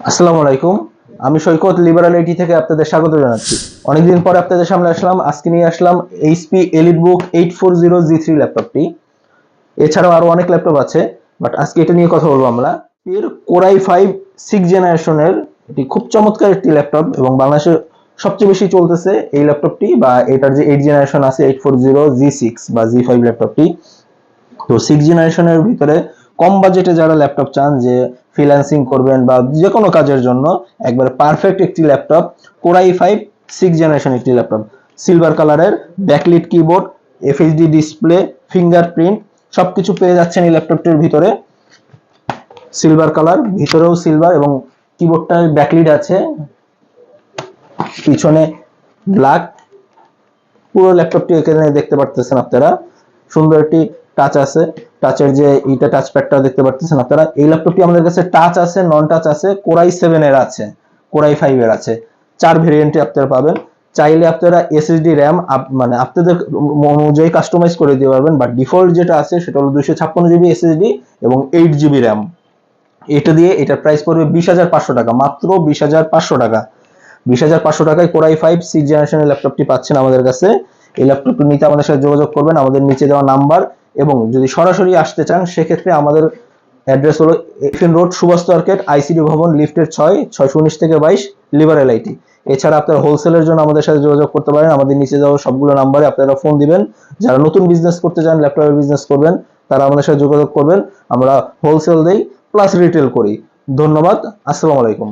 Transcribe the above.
আসসালামু আলাইকুম। আমি সৈকত লিবারাল আইটি থেকে আপনাদের স্বাগত জানাচ্ছি। অনেকদিন পরে আপনাদের সামনে আসলাম। আজকে নিয়ে আসলাম এইচপি এলিটবুক 840G3 ল্যাপটপটি। এছাড়াও আরো অনেক ল্যাপটপ আছে, বাট আজকে এটা নিয়ে কথা বলবো আমরা। এর কোরাই 5 6 জেনারেশনের এটি খুব চমৎকার একটি ল্যাপটপ এবং বাংলাদেশে সবচেয়ে বেশি চলতেছে এই ল্যাপটপটি, বা এটার যে 8 জেনারেশন আছে 840G6 বা G5 ল্যাপটপটি। তো 6 জেনারেশনের ভিতরে কম বাজেটে যারা ল্যাপটপ চান, যে ফ্রিল্যান্সিং করবেন বা যে কোনো কাজের জন্য একবারে পারফেক্ট একটি ল্যাপটপ, কোরাই 5 6 জেনারেশন একটি ল্যাপটপ। সিলভার কালারের backlit keyboard, FHD display, fingerprint সবকিছু পেয়ে যাচ্ছেন এই ল্যাপটপটির ভিতরে। সিলভার কালার, ভিতরেও সিলভার এবং কিবোর্ডটার ব্যাকলিট আছে, পিছনে ব্ল্যাক। পুরো ল্যাপটপটি এখানে দেখতে পারতেছেন আপনারা। সুন্দর একটি টাচ আছে, টাচের যে এইটা টাচ প্যাডটা দেখতে পারতেছেন আপনারা। এই ল্যাপটপটি আমাদের কাছে টাচ আছে, নন টাচ আছে, কোরাই 7 এর আছে, কোরাই 5 এর আছে। 4 ভেরিয়েন্টে আপনারা পাবেন। চাইলে আপনারা এসএসডি র্যাম মানে আপনাদের অনুযায়ী কাস্টমাইজ করে দিতে পারবেন, বাট ডিফল্ট যেটা আছে সেটা হলো 256 জিবি এসএসডি এবং 8 জিবি র্যাম। এটা দিয়ে এটার প্রাইস পড়বে 20,500 টাকা, মাত্র 20,500 টাকা। 20,500 টাকায় কোরাই 5 6 জেনারেশনের ল্যাপটপটি পাচ্ছেন আমাদের কাছে। এই ল্যাপটপটি নিতে আমাদের সাথে যোগাযোগ করবেন, আমাদের নিচে দেওয়া নাম্বার। এবং যদি সরাসরি আসতে চান সেক্ষেত্রে আমাদের অ্যাড্রেস হলো FN road, Subhash market, ICD Bhavan, লিফটের 619 থেকে 22, লিবারেল আইটি। এছাড়া আপনারা হোলসেলের জন্য আমাদের সাথে যোগাযোগ করতে পারেন, আমাদের নিচে দেওয়া সবগুলো নাম্বারে আপনারা ফোন দিবেন। যারা নতুন বিজনেস করতে চান, ল্যাপটপের বিজনেস করবেন, তারা আমাদের সাথে যোগাযোগ করবেন। আমরা হোলসেল দেই প্লাস রিটেল করি। ধন্যবাদ। আসসালামু আলাইকুম।